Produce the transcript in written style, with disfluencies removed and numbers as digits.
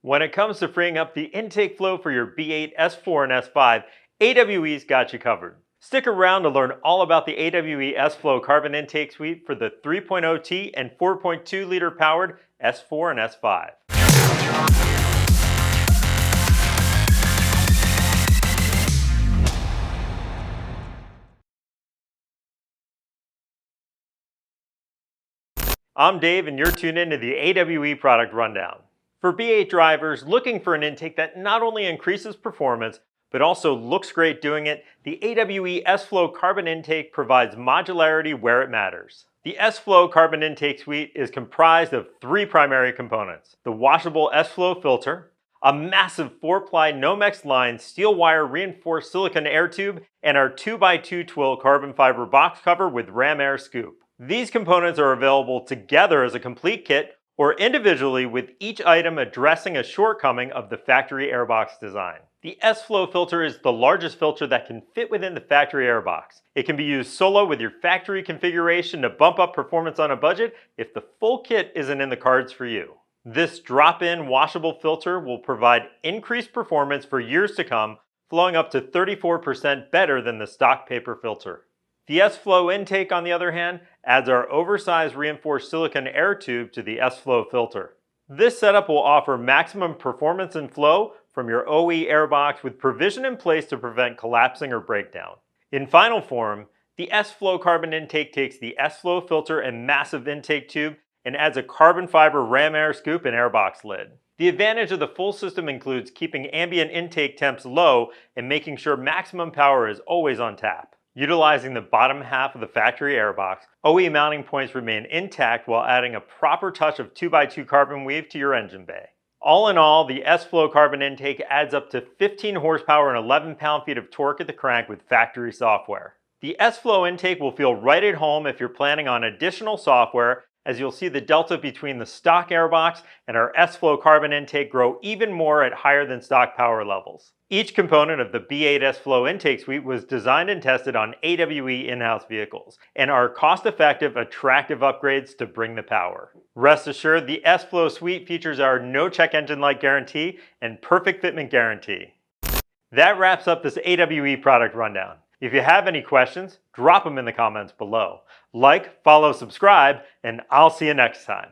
When it comes to freeing up the intake flow for your B8, S4, and S5, AWE's got you covered. Stick around to learn all about the AWE S-FLO Carbon Intake Suite for the 3.0T and 4.2 liter powered S4 and S5. I'm Dave and you're tuned into the AWE Product Rundown. For B8 drivers looking for an intake that not only increases performance, but also looks great doing it, the AWE S-FLO Carbon Intake provides modularity where it matters. The S-FLO Carbon Intake Suite is comprised of three primary components: the washable S-FLO filter, a massive 4-ply Nomex lined steel wire reinforced silicone air tube, and our 2x2 twill carbon fiber box cover with ram air scoop. These components are available together as a complete kit or individually with each item addressing a shortcoming of the factory airbox design. The S-FLO filter is the largest filter that can fit within the factory airbox. It can be used solo with your factory configuration to bump up performance on a budget if the full kit isn't in the cards for you. This drop-in washable filter will provide increased performance for years to come, flowing up to 34% better than the stock paper filter. The S-FLO intake, on the other hand, adds our oversized reinforced silicone air tube to the S-FLO filter. This setup will offer maximum performance and flow from your OE airbox with provision in place to prevent collapsing or breakdown. In final form, the S-FLO Carbon Intake takes the S-FLO filter and massive intake tube and adds a carbon fiber ram air scoop and airbox lid. The advantage of the full system includes keeping ambient intake temps low and making sure maximum power is always on tap. Utilizing the bottom half of the factory airbox, OE mounting points remain intact while adding a proper touch of 2x2 carbon weave to your engine bay. All in all, the S-FLO Carbon Intake adds up to 15 horsepower and 11 pound-feet of torque at the crank with factory software. The S-FLO intake will feel right at home if you're planning on additional software, as you'll see the delta between the stock airbox and our S-FLO Carbon Intake grow even more at higher than stock power levels. Each component of the B8 S-FLO Intake Suite was designed and tested on AWE in-house vehicles and are cost-effective, attractive upgrades to bring the power. Rest assured, the S-FLO Suite features our no check engine light guarantee and perfect fitment guarantee. That wraps up this AWE product rundown. If you have any questions, drop them in the comments below. Like, follow, subscribe, and I'll see you next time.